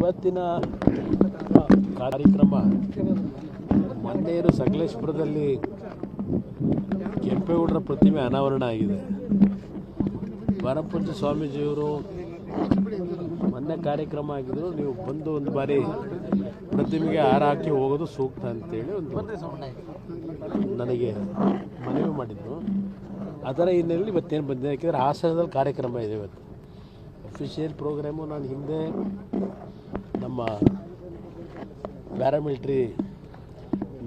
ಇವತ್ತಿನ ಕಾರ್ಯಕ್ರಮ ಮೊನ್ನೆಯರು ಸಕಲೇಶಪುರದಲ್ಲಿ ಕೆಂಪೇಗೌಡರ ಪ್ರತಿಮೆ ಅನಾವರಣ ಆಗಿದೆ. ವರಪಂಚ ಸ್ವಾಮೀಜಿಯವರು ಮೊನ್ನೆ ಕಾರ್ಯಕ್ರಮ ಆಗಿದ್ರು, ನೀವು ಬಂದು ಒಂದು ಬಾರಿ ಪ್ರತಿಮೆಗೆ ಹಾರ ಹಾಕಿ ಹೋಗೋದು ಸೂಕ್ತ ಅಂತೇಳಿ ಒಂದು ನನಗೆ ಮನವಿ ಮಾಡಿದ್ರು. ಅದರ ಹಿನ್ನೆಲೆಯಲ್ಲಿ ಇವತ್ತೇನು ಬಂದಿದೆ, ಯಾಕೆಂದರೆ ಹಾಸನದಲ್ಲಿ ಕಾರ್ಯಕ್ರಮ ಇದೆ ಇವತ್ತು. ಅಫಿಷಿಯಲ್ ಪ್ರೋಗ್ರಾಮು ನಾನು ಹಿಂದೆ ನಮ್ಮ ಪ್ಯಾರಾಮಿಲಿಟ್ರಿ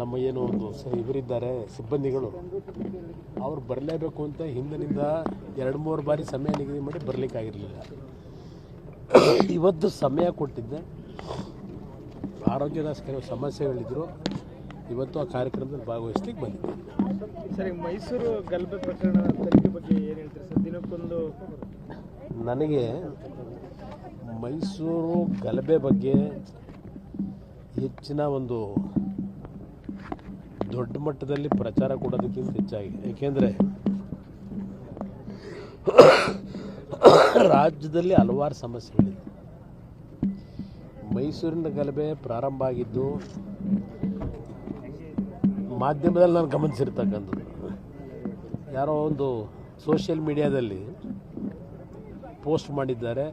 ನಮ್ಮ ಏನು ಒಂದು ಇವರಿದ್ದಾರೆ ಸಿಬ್ಬಂದಿಗಳು, ಅವ್ರು ಬರಲೇಬೇಕು ಅಂತ ಹಿಂದಿನಿಂದ 2-3 ಬಾರಿ ಸಮಯ ನಿಗದಿ ಮಾಡಿ ಬರಲಿಕ್ಕಾಗಿರಲಿಲ್ಲ. ಇವತ್ತು ಸಮಯ ಕೊಟ್ಟಿದ್ದೆ, ಆರೋಗ್ಯದ ಕೆಲವು ಸಮಸ್ಯೆಗಳಿದ್ದರು, ಇವತ್ತು ಆ ಕಾರ್ಯಕ್ರಮದಲ್ಲಿ ಭಾಗವಹಿಸ್ಲಿಕ್ಕೆ ಬಂದಿದ್ದೆ. ಸರಿ, ಮೈಸೂರು ಗಲಭೆ ಪ್ರಕರಣ ತನಿಖೆ ಬಗ್ಗೆ ಏನು ಹೇಳ್ತೀರಿ ಸರ್? ದಿನಕ್ಕೊಂದು ನನಗೆ ಮೈಸೂರು ಗಲಭೆ ಬಗ್ಗೆ ಹೆಚ್ಚಿನ ಒಂದು ದೊಡ್ಡ ಮಟ್ಟದಲ್ಲಿ ಪ್ರಚಾರ ಕೊಡೋದಕ್ಕಿಂತ ಹೆಚ್ಚಾಗಿ, ಏಕೆಂದರೆ ರಾಜ್ಯದಲ್ಲಿ ಹಲವಾರು ಸಮಸ್ಯೆಗಳಿದೆ. ಮೈಸೂರಿನ ಗಲಭೆ ಪ್ರಾರಂಭ ಆಗಿದ್ದು ಮಾಧ್ಯಮದಲ್ಲಿ ನಾನು ಗಮನಿಸಿರ್ತಕ್ಕಂಥದ್ದು, ಯಾರೋ ಒಂದು ಸೋಷಿಯಲ್ ಮೀಡಿಯಾದಲ್ಲಿ ಪೋಸ್ಟ್ ಮಾಡಿದ್ದಾರೆ,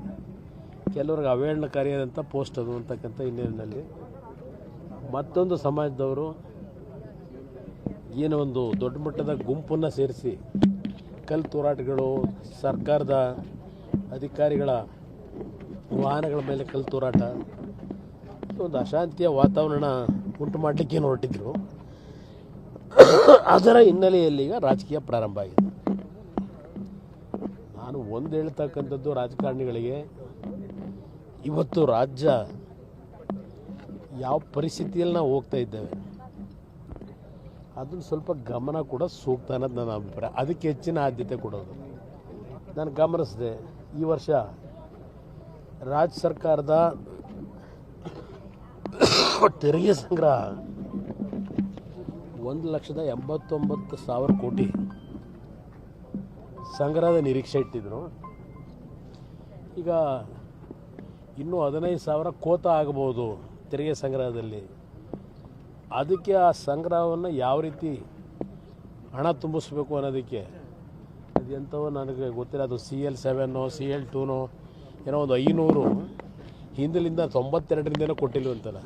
ಕೆಲವ್ರಿಗೆ ಅವೇಳನಕಾರಿಯಾದಂಥ ಪೋಸ್ಟ್ ಅದು ಅಂತಕ್ಕಂಥ ಹಿನ್ನೆಲೆಯಲ್ಲಿ ಮತ್ತೊಂದು ಸಮಾಜದವರು ಏನೋ ಒಂದು ದೊಡ್ಡ ಮಟ್ಟದ ಗುಂಪನ್ನು ಸೇರಿಸಿ ಕಲ್ಲು ತೂರಾಟಗಳು, ಸರ್ಕಾರದ ಅಧಿಕಾರಿಗಳ ವಾಹನಗಳ ಮೇಲೆ ಕಲ್ಲು ತೂರಾಟ, ಒಂದು ಅಶಾಂತಿಯ ವಾತಾವರಣ ಉಂಟು ಮಾಡಲಿಕ್ಕೆ ಹೊರಟಿದ್ರು. ಅದರ ಹಿನ್ನೆಲೆಯಲ್ಲಿ ಈಗ ರಾಜಕೀಯ ಪ್ರಾರಂಭ ಆಗಿದೆ. ನಾನು ಒಂದು ಹೇಳ್ತಕ್ಕಂಥದ್ದು ರಾಜಕಾರಣಿಗಳಿಗೆ, ಇವತ್ತು ರಾಜ್ಯ ಯಾವ ಪರಿಸ್ಥಿತಿಯಲ್ಲಿ ನಾವು ಹೋಗ್ತಾ ಇದ್ದೇವೆ ಅದನ್ನು ಸ್ವಲ್ಪ ಗಮನ ಕೂಡ ಸೂಕ್ತ ಅನ್ನೋದು ನನ್ನ ಅಭಿಪ್ರಾಯ. ಅದಕ್ಕೆ ಹೆಚ್ಚಿನ ಆದ್ಯತೆ ಕೊಡೋದು. ನಾನು ಗಮನಿಸಿದೆ, ಈ ವರ್ಷ ರಾಜ್ಯ ಸರ್ಕಾರದ ತೆರಿಗೆ ಸಂಗ್ರಹ 1,89,000 ಕೋಟಿ ಸಂಗ್ರಹದ ನಿರೀಕ್ಷೆ ಇಟ್ಟಿದ್ರು. ಈಗ ಇನ್ನೂ 15,000 ಕೋತ ಆಗಬಹುದು ತೆರಿಗೆ ಸಂಗ್ರಹದಲ್ಲಿ. ಅದಕ್ಕೆ ಆ ಸಂಗ್ರಹವನ್ನು ಯಾವ ರೀತಿ ಹಣ ತುಂಬಿಸ್ಬೇಕು ಅನ್ನೋದಕ್ಕೆ ಅದು ಎಂಥವೋ ನನಗೆ ಗೊತ್ತಿಲ್ಲ. ಅದು CL7 CL2 ಏನೋ ಒಂದು 500 ಹಿಂದಿನಿಂದ 92ರಿಂದನೂ ಕೊಟ್ಟಿಲ್ವಂತಲ್ಲ,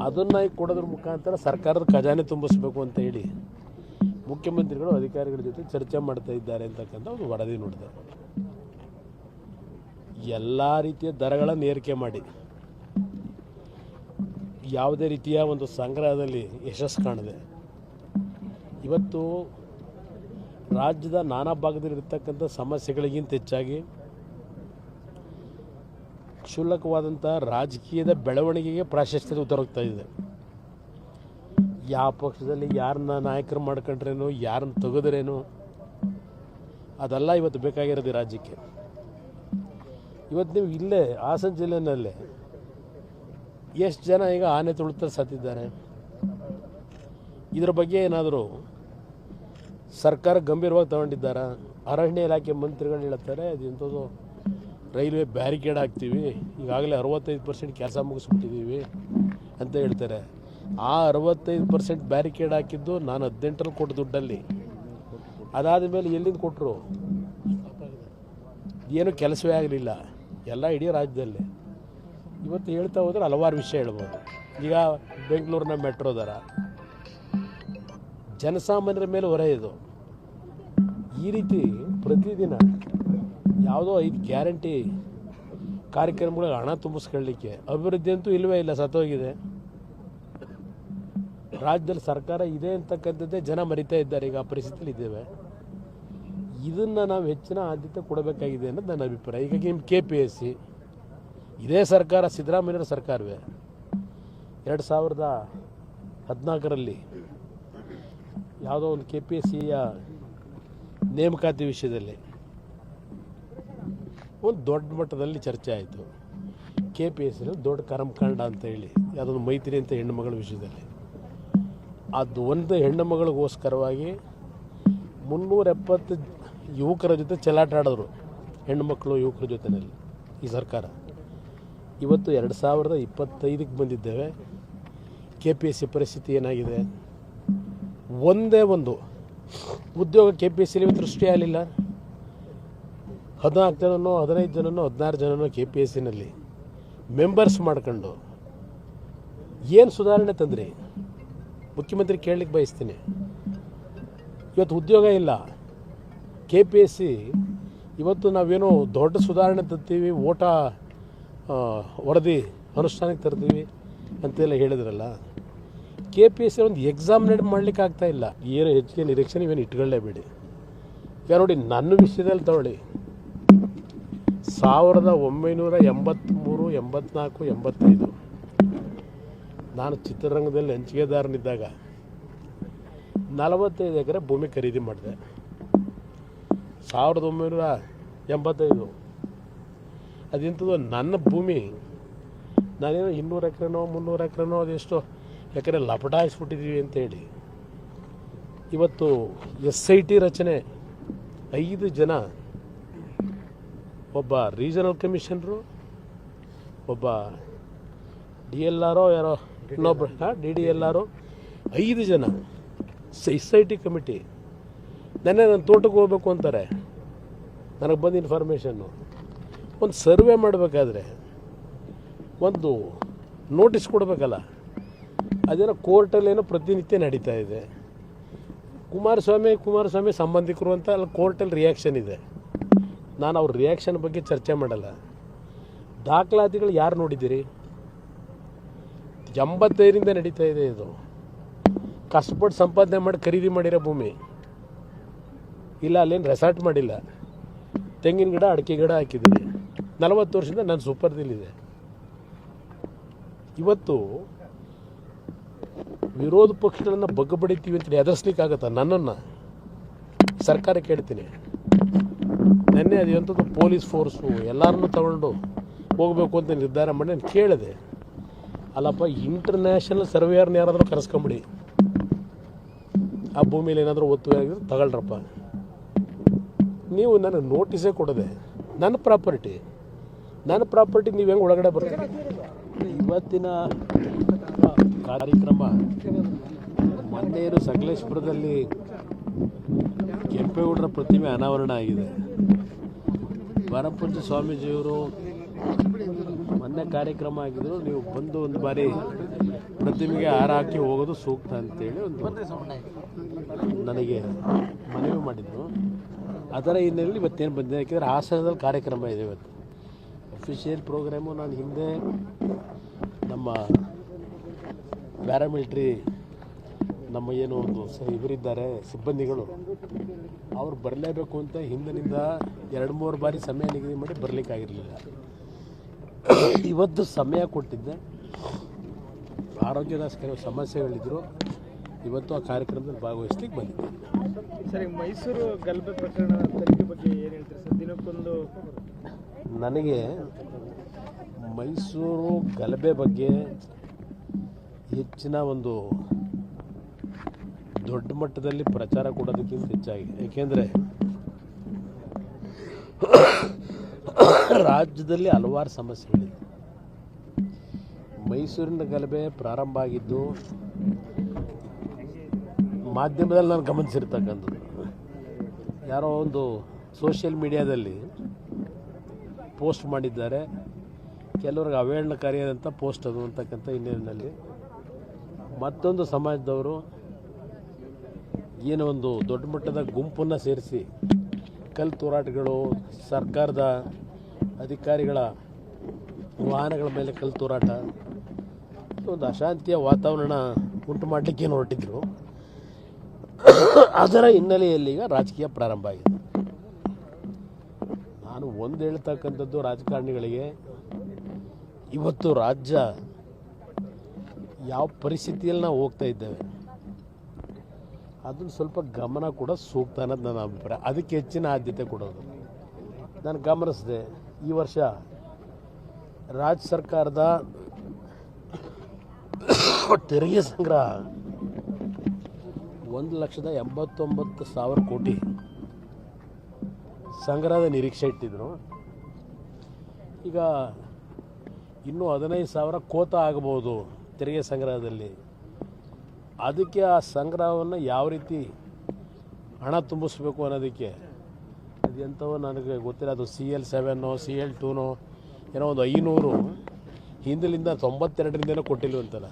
ಅದನ್ನು ಕೊಡೋದ್ರ ಮುಖಾಂತರ ಸರ್ಕಾರದ ಖಜಾನೆ ತುಂಬಿಸ್ಬೇಕು ಅಂತ ಹೇಳಿ ಮುಖ್ಯಮಂತ್ರಿಗಳು ಅಧಿಕಾರಿಗಳ ಜೊತೆ ಚರ್ಚೆ ಮಾಡ್ತಾ ಇದ್ದಾರೆ ಅಂತಕ್ಕಂಥ ಒಂದು ವರದಿ ನೋಡಿದೆ. ಎಲ್ಲ ರೀತಿಯ ದರಗಳನ್ನು ಏರಿಕೆ ಮಾಡಿ ಯಾವುದೇ ರೀತಿಯ ಒಂದು ಸಂಗ್ರಹದಲ್ಲಿ ಯಶಸ್ಸು ಕಾಣದೆ ಇವತ್ತು ರಾಜ್ಯದ ನಾನಾ ಭಾಗದಲ್ಲಿರ್ತಕ್ಕಂಥ ಸಮಸ್ಯೆಗಳಿಗಿಂತ ಹೆಚ್ಚಾಗಿ ಕ್ಷುಲ್ಲಕವಾದಂಥ ರಾಜಕೀಯದ ಬೆಳವಣಿಗೆಗೆ ಪ್ರಾಶಸ್ತ್ಯ ಉತ್ತರೋಗ್ತಾ ಇದೆ. ಯಾವ ಪಕ್ಷದಲ್ಲಿ ಯಾರನ್ನ ನಾಯಕರು ಮಾಡ್ಕೊಂಡ್ರೇನು, ಯಾರನ್ನ ತೆಗೆದ್ರೇನು, ಅದೆಲ್ಲ ಇವತ್ತು ಬೇಕಾಗಿರೋದು ರಾಜ್ಯಕ್ಕೆ. ಇವತ್ತು ನೀವು ಇಲ್ಲೇ ಹಾಸನ ಜಿಲ್ಲೆಯಲ್ಲೇ ಎಷ್ಟು ಜನ ಈಗ ಆನೆ ತುಳಿತ ಸತ್ತಿದ್ದಾರೆ. ಇದರ ಬಗ್ಗೆ ಏನಾದರೂ ಸರ್ಕಾರ ಗಂಭೀರವಾಗಿ ತಗೊಂಡಿದ್ದಾರಾ? ಅರಣ್ಯ ಇಲಾಖೆ ಮಂತ್ರಿಗಳು ಹೇಳ್ತಾರೆ, ಅದು ಎಂಥದ್ದು ರೈಲ್ವೆ ಬ್ಯಾರಿಕೇಡ್ ಹಾಕ್ತೀವಿ, ಈಗಾಗಲೇ 65% ಕೆಲಸ ಮುಗಿಸ್ಬಿಟ್ಟಿದ್ದೀವಿ ಅಂತ ಹೇಳ್ತಾರೆ. ಆ 65% ಬ್ಯಾರಿಕೇಡ್ ಹಾಕಿದ್ದು ನಾನು 18ರಲ್ಲಿ ಕೊಟ್ಟ ದುಡ್ಡಲ್ಲಿ. ಅದಾದ ಮೇಲೆ ಎಲ್ಲಿಂದ ಕೊಟ್ಟರು? ಏನೂ ಕೆಲಸವೇ ಆಗಲಿಲ್ಲ ಎಲ್ಲ ಇಡೀ ರಾಜ್ಯದಲ್ಲಿ. ಇವತ್ತು ಹೇಳ್ತಾ ಹೋದರೆ ಹಲವಾರು ವಿಷಯ ಹೇಳ್ಬೋದು. ಈಗ ಬೆಂಗಳೂರಿನ ಮೆಟ್ರೋ ದರ ಜನಸಾಮಾನ್ಯರ ಮೇಲೆ ಹೊರೆ ಇದು. ಈ ರೀತಿ ಪ್ರತಿದಿನ ಯಾವುದೋ 5 ಗ್ಯಾರಂಟಿ ಕಾರ್ಯಕ್ರಮಗಳಿಗೆ ಹಣ ತುಂಬಿಸ್ಕೊಳ್ಳಲಿಕ್ಕೆ ಅಭಿವೃದ್ಧಿ ಅಂತೂ ಇಲ್ಲವೇ ಇಲ್ಲ, ಸತ್ತೋಗಿದೆ. ರಾಜ್ಯದಲ್ಲಿ ಸರ್ಕಾರ ಇದೆ ಅಂತಕ್ಕಂಥದ್ದೇ ಜನ ಮರಿತಾ ಇದ್ದಾರೆ. ಈಗ ಆ ಪರಿಸ್ಥಿತಿಯಲ್ಲಿ ಇದ್ದೇವೆ. ಇದನ್ನು ನಾವು ಹೆಚ್ಚಿನ ಆದ್ಯತೆ ಕೊಡಬೇಕಾಗಿದೆ ಅನ್ನೋದು ನನ್ನ ಅಭಿಪ್ರಾಯ. ಈಗ ನಿಮ್ಮ KPSC ಇದೇ ಸರ್ಕಾರ, ಸಿದ್ದರಾಮಯ್ಯರ ಸರ್ಕಾರವೇ 2014ರಲ್ಲಿ ಯಾವುದೋ ಒಂದು KPSCಯ ನೇಮಕಾತಿ ವಿಷಯದಲ್ಲಿ ಒಂದು ದೊಡ್ಡ ಮಟ್ಟದಲ್ಲಿ ಚರ್ಚೆ ಆಯಿತು. KPSCಯಲ್ಲಿ ದೊಡ್ಡ ಕರ್ಮಕಾಂಡ ಅಂತ ಹೇಳಿ ಯಾವುದೊಂದು ಮೈತ್ರಿ ಅಂತ ಹೆಣ್ಣುಮಗಳ ವಿಷಯದಲ್ಲಿ. ಅದು ಒಂದು ಹೆಣ್ಣು ಮಗಳಿಗೋಸ್ಕರವಾಗಿ 370 ಯುವಕರ ಜೊತೆ ಚೆಲ್ಲಾಟ ಆಡಿದ್ರು, ಹೆಣ್ಣುಮಕ್ಕಳು ಯುವಕರ ಜೊತೆಯಲ್ಲಿ ಈ ಸರ್ಕಾರ. ಇವತ್ತು 2025ಕ್ಕೆ ಬಂದಿದ್ದೇವೆ. KPSC ಪರಿಸ್ಥಿತಿ ಏನಾಗಿದೆ? ಒಂದೇ ಒಂದು ಉದ್ಯೋಗ KPSC ಇವತ್ತು ಸೃಷ್ಟಿ ಆಗಲಿಲ್ಲ. 14 ಜನನೋ 15 ಜನನೋ 16 ಜನನೋ KPSCನಲ್ಲಿ ಮೆಂಬರ್ಸ್ ಮಾಡ್ಕೊಂಡು ಏನು ಸುಧಾರಣೆ ತಂದ್ರಿ? ಮುಖ್ಯಮಂತ್ರಿ ಕೇಳಲಿಕ್ಕೆ ಬಯಸ್ತೀನಿ. ಇವತ್ತು ಉದ್ಯೋಗ ಇಲ್ಲ. KPSC ಇವತ್ತು ನಾವೇನೋ ದೊಡ್ಡ ಸುಧಾರಣೆ ತರ್ತೀವಿ, ಓಟ ವರದಿ ಅನುಷ್ಠಾನಕ್ಕೆ ತರ್ತೀವಿ ಅಂತೆಲ್ಲ ಹೇಳಿದ್ರಲ್ಲ. KPSC ಒಂದು ಎಕ್ಸಾಮ್ ಮಾಡಲಿಕ್ಕೆ ಆಗ್ತಾ ಇಲ್ಲ. ಏನು ಹೆಚ್ಚಿಗೆ ನಿರೀಕ್ಷೆ ನೀವೇನು ಇಟ್ಕೊಳ್ಳೇಬೇಡಿ. ಈಗ ನೋಡಿ, ನನ್ನ ವಿಷಯದಲ್ಲಿ ತಗೊಳ್ಳಿ, 1983, 84, 85 ನಾನು ಚಿತ್ರರಂಗದಲ್ಲಿ ಹಂಚಿಕೆದಾರನಿದ್ದಾಗ 45 ಎಕರೆ ಭೂಮಿ ಖರೀದಿ ಮಾಡಿದೆ. 1985 ಅದಿಂಥದ್ದು ನನ್ನ ಭೂಮಿ. ನಾನೇನೋ 200 ಎಕರೆನೋ 300 ಎಕರೆನೋ ಅದೆಷ್ಟೋ ಎಕರೆ ಲಪಟಾಯಿಸ್ಬಿಟ್ಟಿದ್ದೀವಿ ಅಂತೇಳಿ ಇವತ್ತು SIT ರಚನೆ 5 ಜನ, ಒಬ್ಬ ರೀಜನಲ್ ಕಮಿಷನರು, ಒಬ್ಬ DLR ಯಾರೋ ಇನ್ನೊಬ್ಬ DDLR, 5 ಜನ SIT ಕಮಿಟಿ. ನನ್ನ ತೋಟಕ್ಕೆ ಹೋಗ್ಬೇಕು ಅಂತಾರೆ. ನನಗೆ ಬಂದ ಇನ್ಫಾರ್ಮೇಷನ್ನು, ಒಂದು ಸರ್ವೆ ಮಾಡಬೇಕಾದ್ರೆ ಒಂದು ನೋಟಿಸ್ ಕೊಡಬೇಕಲ್ಲ. ಅದೇನೋ ಕೋರ್ಟಲ್ಲೇನೋ ಪ್ರತಿನಿತ್ಯ ನಡೀತಾ ಇದೆ. ಕುಮಾರಸ್ವಾಮಿ ಸಂಬಂಧಿಕರು ಅಂತ ಅಲ್ಲಿ ಕೋರ್ಟಲ್ಲಿ ರಿಯಾಕ್ಷನ್ ಇದೆ. ನಾನು ಅವ್ರ ರಿಯಾಕ್ಷನ್ ಬಗ್ಗೆ ಚರ್ಚೆ ಮಾಡಲ್ಲ. ದಾಖಲಾತಿಗಳು ಯಾರು ನೋಡಿದ್ದೀರಿ? 85ರಿಂದ ನಡೀತಾ ಇದೆ. ಇದು ಕಷ್ಟಪಟ್ಟು ಸಂಪಾದನೆ ಮಾಡಿ ಖರೀದಿ ಮಾಡಿರೋ ಭೂಮಿ. ಇಲ್ಲ, ಅಲ್ಲೇನು ರೆಸಾರ್ಟ್ ಮಾಡಿಲ್ಲ. ತೆಂಗಿನ ಗಿಡ, ಅಡಿಕೆ ಗಿಡ ಹಾಕಿದ್ದೀನಿ. 40 ವರ್ಷದಿಂದ ನಾನು ಸೂಪರ್ದಿಲ್ಲಿದೆ. ಇವತ್ತು ವಿರೋಧ ಪಕ್ಷಗಳನ್ನು ಬಗ್ಗಬಡಿತೀವಿ ಅಂತೇಳಿ ಎದುರಿಸ್ಲಿಕ್ಕಾಗತ್ತಾ? ನನ್ನನ್ನು ಸರ್ಕಾರ ಕೇಳ್ತೀನಿ. ನೆನ್ನೆ ಅದು ಎಂಥದ್ದು ಪೊಲೀಸ್ ಫೋರ್ಸು ಎಲ್ಲರನ್ನೂ ತಗೊಂಡು ಹೋಗಬೇಕು ಅಂತ ನಿರ್ಧಾರ ಮಾಡಿ ನಾನು ಕೇಳಿದೆ. ಅಲ್ಲಪ್ಪ, ಇಂಟರ್ನ್ಯಾಷನಲ್ ಸರ್ವೇಯರ್ನ ಯಾರಾದರೂ ಕರೆಸ್ಕೊಂಬಿಡಿ, ಆ ಭೂಮಿಯಲ್ಲಿ ಏನಾದರೂ ಒತ್ತು ಆಗಿದ್ರೆ ತಗೊಳ್ರಪ್ಪ. ನೀವು ನನಗೆ ನೋಟಿಸೇ ಕೊಡದೆ, ನನ್ನ ಪ್ರಾಪರ್ಟಿ ನೀವು ಹೆಂಗೆ ಒಳಗಡೆ ಬರ್ತೀರಿ? ಇವತ್ತಿನ ಕಾರ್ಯಕ್ರಮ ಮೊನ್ನೆಯರು ಸಕಲೇಶ್ಪುರದಲ್ಲಿ ಕೆಂಪೇಗೌಡರ ಪ್ರತಿಮೆ ಅನಾವರಣ ಆಗಿದೆ. ವರಪಂಚ ಸ್ವಾಮೀಜಿಯವರು ಮೊನ್ನೆ ಕಾರ್ಯಕ್ರಮ ಆಗಿದ್ರು. ನೀವು ಬಂದು ಒಂದು ಬಾರಿ ಪ್ರತಿಮೆಗೆ ಹಾರ ಹಾಕಿ ಹೋಗೋದು ಸೂಕ್ತ ಅಂತೇಳಿ ನನಗೆ ಮನವಿ ಮಾಡಿದರು. ಅದರ ಹಿನ್ನೆಲೆಯಲ್ಲಿ ಇವತ್ತೇನು ಬಂದಿದೆ, ಯಾಕೆಂದರೆ ಹಾಸನದಲ್ಲಿ ಕಾರ್ಯಕ್ರಮ ಇದೆ ಇವತ್ತು. ಅಫಿಷಿಯಲ್ ಪ್ರೋಗ್ರಾಮು ನಾನು ಹಿಂದೆ ನಮ್ಮ ಪ್ಯಾರಾಮಿಲಿಟ್ರಿ ನಮ್ಮ ಏನು ಒಂದು ಇವರಿದ್ದಾರೆ ಸಿಬ್ಬಂದಿಗಳು, ಅವ್ರು ಬರಲೇಬೇಕು ಅಂತ ಹಿಂದಿನಿಂದ 2-3 ಬಾರಿ ಸಮಯ ನಿಗದಿ ಮಾಡಿ ಬರಲಿಕ್ಕಾಗಿರಲಿಲ್ಲ. ಇವತ್ತು ಸಮಯ ಕೊಟ್ಟಿದ್ದೆ. ಆರೋಗ್ಯದ ಕೆಲವು ಸಮಸ್ಯೆಗಳಿದ್ದರು. ಇವತ್ತು ಆ ಕಾರ್ಯಕ್ರಮದಲ್ಲಿ ಭಾಗವಹಿಸ್ಲಿಕ್ಕೆ ಬಂದಿದ್ದೆ. ಸರಿ, ಮೈಸೂರು ಗಲಭೆ ಪ್ರಕರಣ ತನಿಖೆ ಬಗ್ಗೆ ಏನು ಹೇಳ್ತೀರಿ ಸರ್? ದಿನಕ್ಕೊಂದು ನನಗೆ ಮೈಸೂರು ಗಲಭೆ ಬಗ್ಗೆ ಹೆಚ್ಚಿನ ಒಂದು ದೊಡ್ಡ ಮಟ್ಟದಲ್ಲಿ ಪ್ರಚಾರ ಕೊಡೋದಕ್ಕಿಂತ ಹೆಚ್ಚಾಗಿ, ಏಕೆಂದರೆ ರಾಜ್ಯದಲ್ಲಿ ಹಲವಾರು ಸಮಸ್ಯೆಗಳಿದೆ. ಮೈಸೂರಿನ ಗಲಭೆ ಪ್ರಾರಂಭ ಆಗಿದ್ದು ಮಾಧ್ಯಮದಲ್ಲಿ ನಾನು ಗಮನಿಸಿರ್ತಕ್ಕಂಥದ್ದು. ಯಾರೋ ಒಂದು ಸೋಷಿಯಲ್ ಮೀಡಿಯಾದಲ್ಲಿ ಪೋಸ್ಟ್ ಮಾಡಿದ್ದಾರೆ, ಕೆಲವ್ರಿಗೆ ಅವೇಳನಕಾರಿಯಾದಂಥ ಪೋಸ್ಟ್ ಅದು ಅಂತಕ್ಕಂಥ ಹಿನ್ನೆಲೆಯಲ್ಲಿ ಮತ್ತೊಂದು ಸಮಾಜದವರು ಏನೋ ಒಂದು ದೊಡ್ಡ ಮಟ್ಟದ ಗುಂಪನ್ನು ಸೇರಿಸಿ ಕಲ್ಲು ತೂರಾಟಗಳು, ಸರ್ಕಾರದ ಅಧಿಕಾರಿಗಳ ವಾಹನಗಳ ಮೇಲೆ ಕಲ್ಲು ತೂರಾಟ, ಒಂದು ಅಶಾಂತಿಯ ವಾತಾವರಣ ಉಂಟು ಮಾಡಲಿಕ್ಕೆ ಹೊರಟಿದ್ರು. ಅದರ ಹಿನ್ನೆಲೆಯಲ್ಲಿ ಈಗ ರಾಜಕೀಯ ಪ್ರಾರಂಭ ಆಗಿದೆ. ನಾನು ಒಂದು ಹೇಳ್ತಕ್ಕಂಥದ್ದು ರಾಜಕಾರಣಿಗಳಿಗೆ, ಇವತ್ತು ರಾಜ್ಯ ಯಾವ ಪರಿಸ್ಥಿತಿಯಲ್ಲಿ ನಾವು ಹೋಗ್ತಾ ಇದ್ದೇವೆ ಅದನ್ನು ಸ್ವಲ್ಪ ಗಮನ ಕೂಡ ಸೂಕ್ತ ಅನ್ನೋದು ನನ್ನ ಅಭಿಪ್ರಾಯ. ಅದಕ್ಕೆ ಹೆಚ್ಚಿನ ಆದ್ಯತೆ ಕೊಡೋದು. ನಾನು ಗಮನಿಸಿದೆ, ಈ ವರ್ಷ ರಾಜ್ಯ ಸರ್ಕಾರದ ತೆರಿಗೆ ಸಂಗ್ರಹ 1,89,000 ಕೋಟಿ ಸಂಗ್ರಹದ ನಿರೀಕ್ಷೆ ಇಟ್ಟಿದ್ರು. ಈಗ ಇನ್ನೂ 15,000 ಕೋತಾ ಆಗಬಹುದು ತೆರಿಗೆ ಸಂಗ್ರಹದಲ್ಲಿ. ಅದಕ್ಕೆ ಆ ಸಂಗ್ರಹವನ್ನು ಯಾವ ರೀತಿ ಹಣ ತುಂಬಿಸ್ಬೇಕು ಅನ್ನೋದಕ್ಕೆ ಅದು ಎಂಥವೋ ನನಗೆ ಗೊತ್ತಿಲ್ಲ. ಅದು CL7 CL2 ಏನೋ ಒಂದು 500 ಹಿಂದಿನಿಂದ 92ರಿಂದನೂ ಕೊಟ್ಟಿಲ್ವಂತಲ್ಲ.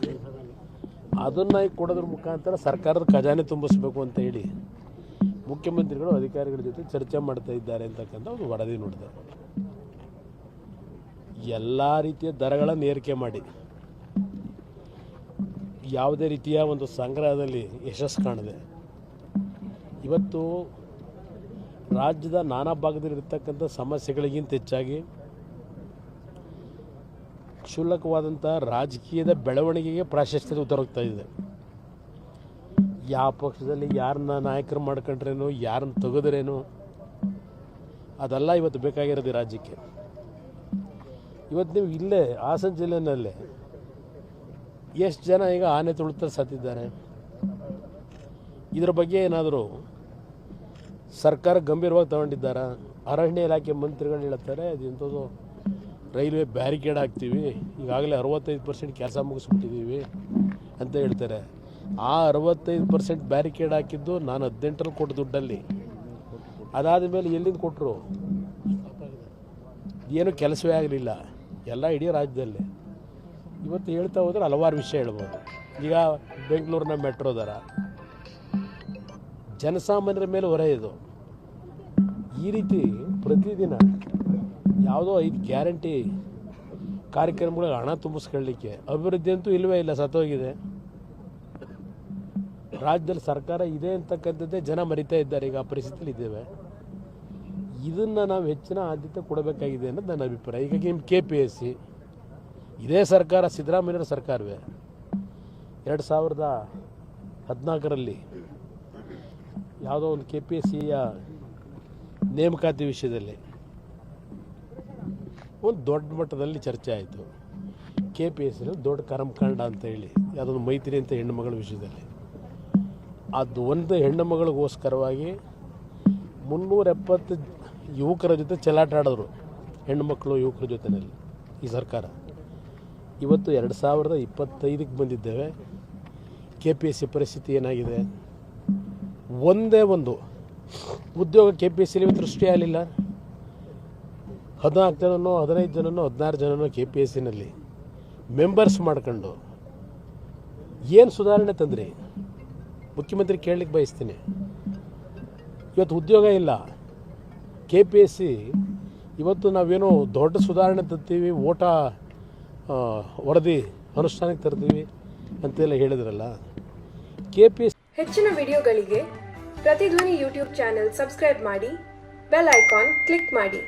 ಅದನ್ನು ಕೊಡೋದ್ರ ಮುಖಾಂತರ ಸರ್ಕಾರದ ಖಜಾನೆ ತುಂಬಿಸ್ಬೇಕು ಅಂತ ಹೇಳಿ ಮುಖ್ಯಮಂತ್ರಿಗಳು ಅಧಿಕಾರಿಗಳ ಜೊತೆ ಚರ್ಚೆ ಮಾಡ್ತಾ ಇದ್ದಾರೆ ಅಂತಕ್ಕಂಥ ಒಂದು ವರದಿ ನೋಡಿದೆ. ಎಲ್ಲ ರೀತಿಯ ದರಗಳನ್ನು ಏರಿಕೆ ಮಾಡಿ ಯಾವುದೇ ರೀತಿಯ ಒಂದು ಸಂಗ್ರಹದಲ್ಲಿ ಯಶಸ್ಸು ಕಾಣದೆ ಇವತ್ತು ರಾಜ್ಯದ ನಾನಾ ಭಾಗದಲ್ಲಿರ್ತಕ್ಕಂಥ ಸಮಸ್ಯೆಗಳಿಗಿಂತ ಹೆಚ್ಚಾಗಿ ಕ್ಷುಲ್ಲಕವಾದಂಥ ರಾಜಕೀಯದ ಬೆಳವಣಿಗೆಗೆ ಪ್ರಾಶಸ್ತ್ಯ ಉತ್ತರೋಗ್ತಾ ಇದೆ. ಯಾವ ಪಕ್ಷದಲ್ಲಿ ಯಾರನ್ನ ನಾಯಕರು ಮಾಡ್ಕೊಂಡ್ರೇನು, ಯಾರನ್ನ ತೆಗೆದ್ರೇನು, ಅದೆಲ್ಲ ಇವತ್ತು ಬೇಕಾಗಿರೋದು ಈ ರಾಜ್ಯಕ್ಕೆ. ಇವತ್ತು ನೀವು ಇಲ್ಲೇ ಹಾಸನ ಜಿಲ್ಲೆಯಲ್ಲೇ ಎಷ್ಟು ಜನ ಈಗ ಆನೆ ತುಳಿತ ಸತ್ತಿದ್ದಾರೆ. ಇದರ ಬಗ್ಗೆ ಏನಾದರೂ ಸರ್ಕಾರ ಗಂಭೀರವಾಗಿ ತಗೊಂಡಿದ್ದಾರಾ? ಅರಣ್ಯ ಇಲಾಖೆ ಮಂತ್ರಿಗಳು ಹೇಳ್ತಾರೆ ಅದೆಂಥದ್ದು ರೈಲ್ವೆ ಬ್ಯಾರಿಕೇಡ್ ಹಾಕ್ತೀವಿ, ಈಗಾಗಲೇ 65% ಕೆಲಸ ಮುಗಿಸ್ಬಿಟ್ಟಿದ್ದೀವಿ ಅಂತ ಹೇಳ್ತಾರೆ. ಆ 65% ಬ್ಯಾರಿಕೇಡ್ ಹಾಕಿದ್ದು ನಾನು 18ರಲ್ಲಿ ಕೊಟ್ಟ ದುಡ್ಡಲ್ಲಿ. ಅದಾದ ಮೇಲೆ ಎಲ್ಲಿಂದ ಕೊಟ್ಟರು? ಏನು ಕೆಲಸವೇ ಆಗಲಿಲ್ಲ ಎಲ್ಲ ಇಡೀ ರಾಜ್ಯದಲ್ಲಿ. ಇವತ್ತು ಹೇಳ್ತಾ ಹೋದ್ರೆ ಹಲವಾರು ವಿಷಯ ಹೇಳ್ಬೋದು. ಈಗ ಬೆಂಗಳೂರಿನ ಮೆಟ್ರೋ ದರ ಜನಸಾಮಾನ್ಯರ ಮೇಲೆ ಹೊರೆ ಇದು. ಈ ರೀತಿ ಪ್ರತಿದಿನ ಯಾವುದೋ 5 ಗ್ಯಾರಂಟಿ ಕಾರ್ಯಕ್ರಮಗಳಿಗೆ ಹಣ ತುಂಬಿಸ್ಕೊಳ್ಳಿಕ್ಕೆ ಅಭಿವೃದ್ಧಿ ಅಂತೂ ಇಲ್ಲವೇ ಇಲ್ಲ, ಸತ್ತೋಗಿದೆ. ರಾಜ್ಯದಲ್ಲಿ ಸರ್ಕಾರ ಇದೆ ಅಂತಕ್ಕಂಥದ್ದೇ ಜನ ಮರಿತಾ ಇದ್ದಾರೆ. ಈಗ ಆ ಪರಿಸ್ಥಿತಿಯಲ್ಲಿ ಇದ್ದೇವೆ. ಇದನ್ನು ನಾವು ಹೆಚ್ಚಿನ ಆದ್ಯತೆ ಕೊಡಬೇಕಾಗಿದೆ ಅನ್ನೋದು ನನ್ನ ಅಭಿಪ್ರಾಯ. ಈಗ ನಿಮ್ಮ KPSC ಇದೇ ಸರ್ಕಾರ, ಸಿದ್ದರಾಮಯ್ಯರ ಸರ್ಕಾರವೇ 2014ರಲ್ಲಿ ಯಾವುದೋ ಒಂದು KPSCಯ ನೇಮಕಾತಿ ವಿಷಯದಲ್ಲಿ ಒಂದು ದೊಡ್ಡ ಮಟ್ಟದಲ್ಲಿ ಚರ್ಚೆ ಆಯಿತು. KPSC ದೊಡ್ಡ ಕರ್ಮಕಾಂಡ ಅಂತ ಹೇಳಿ ಯಾವುದೊಂದು ಮೈತ್ರಿ ಅಂತ ಹೆಣ್ಣುಮಗಳ ವಿಷಯದಲ್ಲಿ. ಅದು ಒಂದು ಹೆಣ್ಣು ಮಗಳಿಗೋಸ್ಕರವಾಗಿ 370 ಯುವಕರ ಜೊತೆ ಚೆಲ್ಲಾಟ ಆಡಿದ್ರು, ಹೆಣ್ಣುಮಕ್ಕಳು ಯುವಕರ ಜೊತೆಯಲ್ಲಿ ಈ ಸರ್ಕಾರ. ಇವತ್ತು 2025ಕ್ಕೆ ಬಂದಿದ್ದೇವೆ. KPSC ಪರಿಸ್ಥಿತಿ ಏನಾಗಿದೆ? ಒಂದೇ ಒಂದು ಉದ್ಯೋಗ KPSCಲಿ ಇವತ್ತು ಸೃಷ್ಟಿ ಆಗಲಿಲ್ಲ. 14 ಜನನೋ 15 ಜನನೋ 16 ಜನನೋ KPSCನಲ್ಲಿ ಮೆಂಬರ್ಸ್ ಮಾಡ್ಕೊಂಡು ಏನು ಸುಧಾರಣೆ ತಂದ್ರಿ? ಮುಖ್ಯಮಂತ್ರಿ ಕೇಳಲಿಕ್ಕೆ ಬಯಸ್ತೀನಿ. ಇವತ್ತು ಉದ್ಯೋಗ ಇಲ್ಲ. KPSC ಇವತ್ತು ನಾವೇನೋ ದೊಡ್ಡ ಸುಧಾರಣೆ ತರ್ತೀವಿ, ಓಟ ವರದಿ ಅನುಷ್ಠಾನಕ್ಕೆ ತರ್ತೀವಿ ಅಂತೆಲ್ಲ ಹೇಳಿದ್ರಲ್ಲ. KPSC ಹೆಚ್ಚಿನ ವಿಡಿಯೋಗಳಿಗೆ ಪ್ರತಿಧ್ವನಿ ಯೂಟ್ಯೂಬ್ ಚಾನೆಲ್ ಸಬ್ಸ್ಕ್ರೈಬ್ ಮಾಡಿ, ಬೆಲ್ ಐಕಾನ್ ಕ್ಲಿಕ್ ಮಾಡಿ.